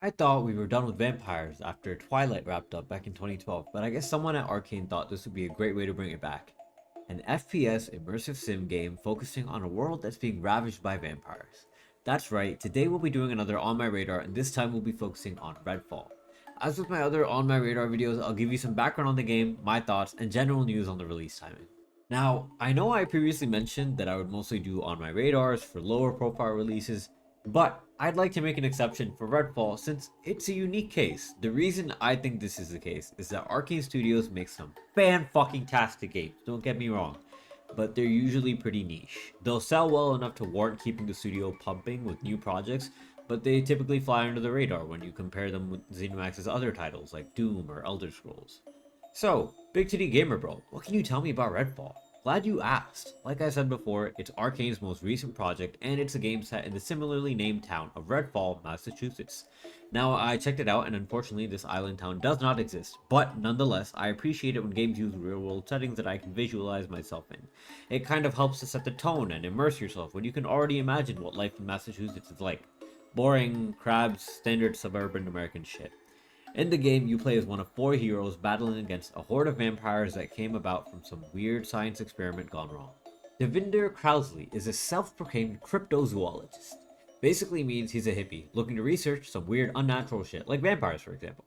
I thought we were done with vampires after Twilight wrapped up back in 2012, but I guess someone at Arcane thought this would be a great way to bring it back. An FPS immersive sim game focusing on a world that's being ravaged by vampires. That's right, today we'll be doing another On My Radar, and this time we'll be focusing on Redfall. As with my other On My Radar videos, I'll give you some background on the game, my thoughts, and general news on the release timing. Now, I know I previously mentioned that I would mostly do On My Radars for lower profile releases, but I'd like to make an exception for Redfall since it's a unique case. The reason I think this is the case is that Arcane Studios make some fan-fucking-tastic games, don't get me wrong, but they're usually pretty niche. They'll sell well enough to warrant keeping the studio pumping with new projects, but they typically fly under the radar when you compare them with ZeniMax's other titles like Doom or Elder Scrolls. So, Big Titty Gamer Bro, what can you tell me about Redfall? Glad you asked. Like I said before, it's Arcane's most recent project, and it's a game set in the similarly named town of Redfall, Massachusetts. Now, I checked it out, and unfortunately, this island town does not exist, but nonetheless, I appreciate it when games use real-world settings that I can visualize myself in. It kind of helps to set the tone and immerse yourself when you can already imagine what life in Massachusetts is like. Boring, crabs, standard suburban American shit. In the game, you play as one of four heroes battling against a horde of vampires that came about from some weird science experiment gone wrong. Devinder Krausley is a self-proclaimed cryptozoologist. Basically means he's a hippie, looking to research some weird unnatural shit, like vampires for example.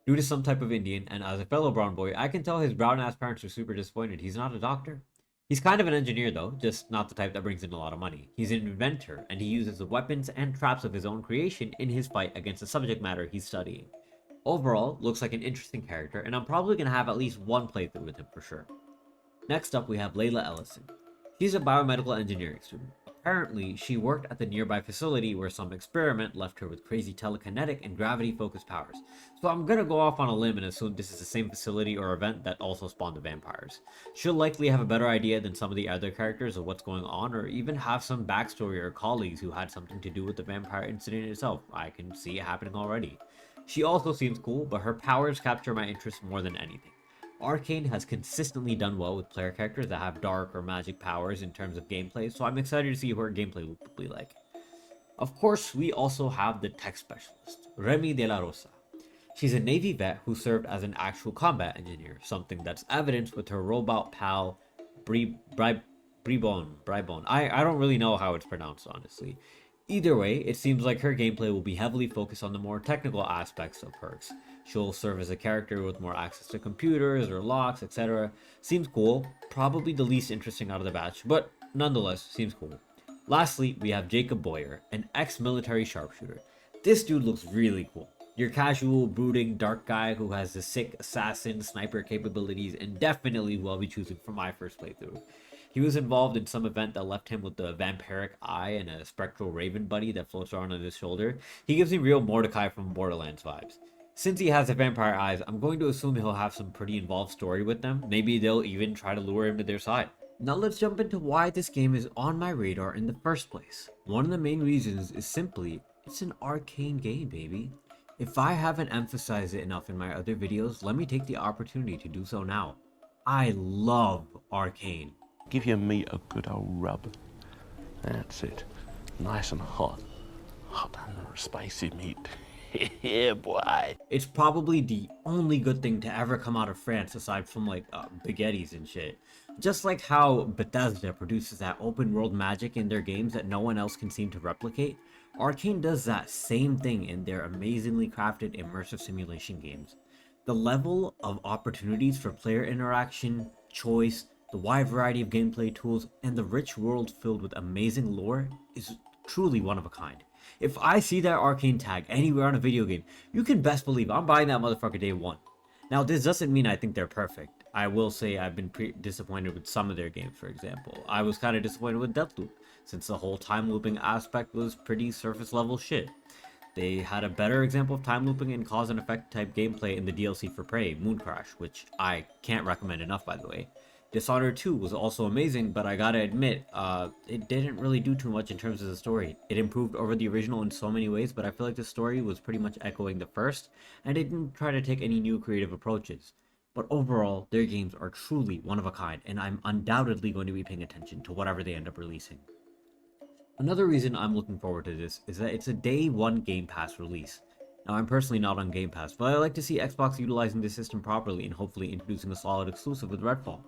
Due to some type of Indian, and as a fellow brown boy, I can tell his brown-ass parents are super disappointed he's not a doctor. He's kind of an engineer though, just not the type that brings in a lot of money. He's an inventor, and he uses the weapons and traps of his own creation in his fight against the subject matter he's studying. Overall, looks like an interesting character, and I'm probably going to have at least one playthrough with him for sure. Next up, we have Layla Ellison. She's a biomedical engineering student. Apparently, she worked at the nearby facility where some experiment left her with crazy telekinetic and gravity-focused powers. So I'm gonna go off on a limb and assume this is the same facility or event that also spawned the vampires. She'll likely have a better idea than some of the other characters of what's going on, or even have some backstory or colleagues who had something to do with the vampire incident itself. I can see it happening already. She also seems cool, but her powers capture my interest more than anything. Arcane has consistently done well with player characters that have dark or magic powers in terms of gameplay, so I'm excited to see what her gameplay will be like. Of course, we also have the tech specialist, Remy De La Rosa. She's a Navy vet who served as an actual combat engineer, something that's evidenced with her robot pal, Bribon. I don't really know how it's pronounced, honestly. Either way, it seems like her gameplay will be heavily focused on the more technical aspects of perks. She'll serve as a character with more access to computers or locks, etc. Seems cool, probably the least interesting out of the batch, but nonetheless, seems cool. Lastly, we have Jacob Boyer, an ex-military sharpshooter. This dude looks really cool. Your casual, brooding, dark guy who has the sick assassin sniper capabilities, and definitely who I'll be choosing for my first playthrough. He was involved in some event that left him with the vampiric eye and a spectral raven buddy that floats around on his shoulder. He gives me real Mordecai from Borderlands vibes. Since he has the vampire eyes, I'm going to assume he'll have some pretty involved story with them. Maybe they'll even try to lure him to their side. Now let's jump into why this game is on my radar in the first place. One of the main reasons is simply, it's an Arcane game, baby. If I haven't emphasized it enough in my other videos, let me take the opportunity to do so now. I love Arcane. Give your meat a good old rub. That's it. Nice and hot. Hot and spicy meat. Yeah, boy. It's probably the only good thing to ever come out of France aside from like baguettes and shit. Just like how Bethesda produces that open world magic in their games that no one else can seem to replicate, Arcane does that same thing in their amazingly crafted immersive simulation games. The level of opportunities for player interaction, choice, the wide variety of gameplay tools, and the rich world filled with amazing lore is truly one of a kind. If I see that Arcane tag anywhere on a video game, you can best believe I'm buying that motherfucker day one. Now, this doesn't mean I think they're perfect. I will say I've been disappointed with some of their games, for example. I was kind of disappointed with Deathloop, since the whole time looping aspect was pretty surface level shit. They had a better example of time looping and cause and effect type gameplay in the DLC for Prey, Mooncrash, which I can't recommend enough, by the way. Dishonored 2 was also amazing, but I gotta admit, it didn't really do too much in terms of the story. It improved over the original in so many ways, but I feel like the story was pretty much echoing the first, and it didn't try to take any new creative approaches. But overall, their games are truly one of a kind, and I'm undoubtedly going to be paying attention to whatever they end up releasing. Another reason I'm looking forward to this is that it's a day one Game Pass release. Now, I'm personally not on Game Pass, but I like to see Xbox utilizing the system properly and hopefully introducing a solid exclusive with Redfall.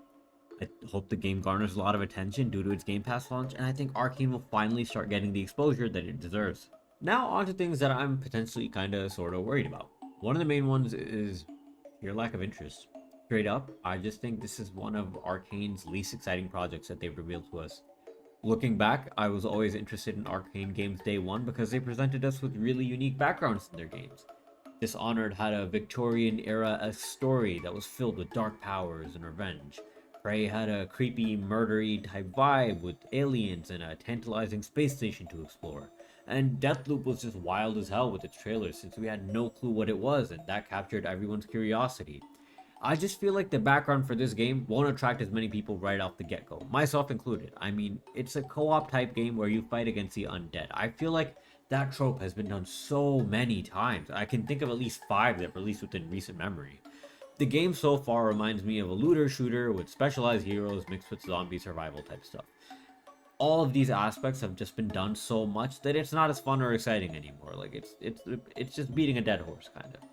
I hope the game garners a lot of attention due to its Game Pass launch, and I think Arcane will finally start getting the exposure that it deserves. Now, on to things that I'm potentially kinda sorta worried about. One of the main ones is your lack of interest. Straight up, I just think this is one of Arcane's least exciting projects that they've revealed to us. Looking back, I was always interested in Arcane games day one because they presented us with really unique backgrounds in their games. Dishonored had a Victorian era story that was filled with dark powers and revenge. Prey had a creepy, murdery type vibe with aliens and a tantalizing space station to explore. And Deathloop was just wild as hell with its trailers since we had no clue what it was, and that captured everyone's curiosity. I just feel like the background for this game won't attract as many people right off the get-go, myself included. I mean, it's a co-op type game where you fight against the undead. I feel like that trope has been done so many times. I can think of at least 5 that released within recent memory. The game so far reminds me of a looter shooter with specialized heroes mixed with zombie survival type stuff. All of these aspects have just been done so much that it's not as fun or exciting anymore. Like it's just beating a dead horse kind of.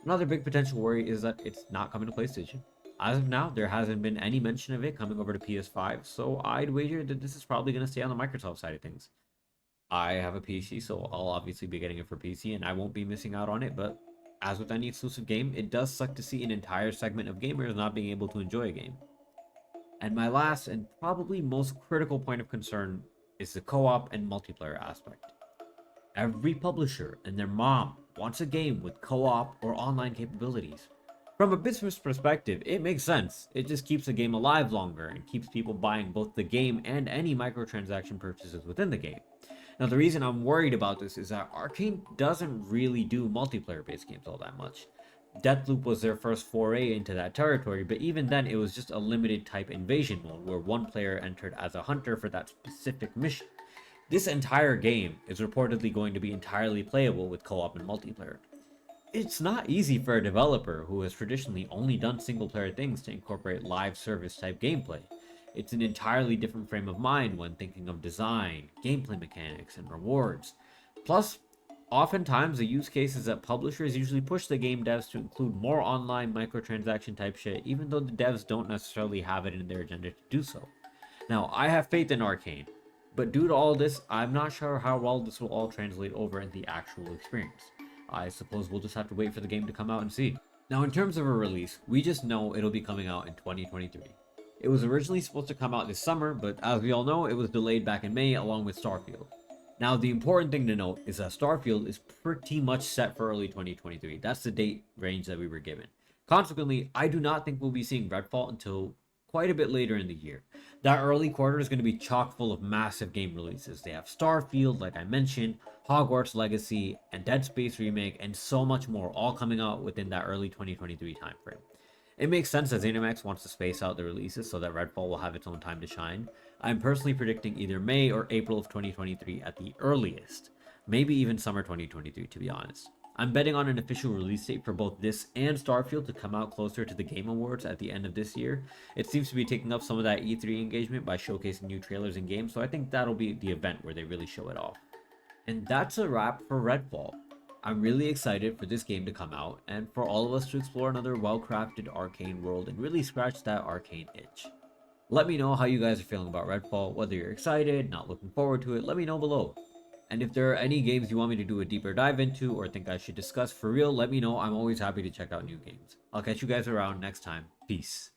Another big potential worry is that it's not coming to PlayStation. As of now, there hasn't been any mention of it coming over to PS5, so I'd wager that this is probably going to stay on the Microsoft side of things. I have a PC, so I'll obviously be getting it for PC, and I won't be missing out on it, but as with any exclusive game, it does suck to see an entire segment of gamers not being able to enjoy a game. And my last and probably most critical point of concern is the co-op and multiplayer aspect. Every publisher and their mom wants a game with co-op or online capabilities. From a business perspective, it makes sense. It just keeps the game alive longer and keeps people buying both the game and any microtransaction purchases within the game. Now, the reason I'm worried about this is that Arcane doesn't really do multiplayer-based games all that much. Deathloop was their first foray into that territory, but even then it was just a limited type invasion mode where one player entered as a hunter for that specific mission. This entire game is reportedly going to be entirely playable with co-op and multiplayer. It's not easy for a developer who has traditionally only done single-player things to incorporate live service type gameplay. It's an entirely different frame of mind when thinking of design, gameplay mechanics, and rewards. Plus, oftentimes the use case is that publishers usually push the game devs to include more online microtransaction type shit, even though the devs don't necessarily have it in their agenda to do so. Now, I have faith in Arcane, but due to all this, I'm not sure how well this will all translate over in the actual experience. I suppose we'll just have to wait for the game to come out and see. Now, in terms of a release, we just know it'll be coming out in 2023. It was originally supposed to come out this summer, but as we all know, it was delayed back in May along with Starfield. Now, the important thing to note is that Starfield is pretty much set for early 2023. That's the date range that we were given. Consequently, I do not think we'll be seeing Redfall until quite a bit later in the year. That early quarter is going to be chock full of massive game releases. They have Starfield, like I mentioned, Hogwarts Legacy, and Dead Space Remake, and so much more, all coming out within that early 2023 timeframe. It makes sense that ZeniMax wants to space out the releases so that Redfall will have its own time to shine. I'm personally predicting either May or April of 2023 at the earliest. Maybe even summer 2023, to be honest. I'm betting on an official release date for both this and Starfield to come out closer to the Game Awards at the end of this year. It seems to be taking up some of that E3 engagement by showcasing new trailers and games, so I think that'll be the event where they really show it off. And that's a wrap for Redfall. I'm really excited for this game to come out and for all of us to explore another well-crafted Arcane world and really scratch that Arcane itch. Let me know how you guys are feeling about Redfall, whether you're excited, not looking forward to it, let me know below. And if there are any games you want me to do a deeper dive into or think I should discuss for real, let me know. I'm always happy to check out new games. I'll catch you guys around next time. Peace.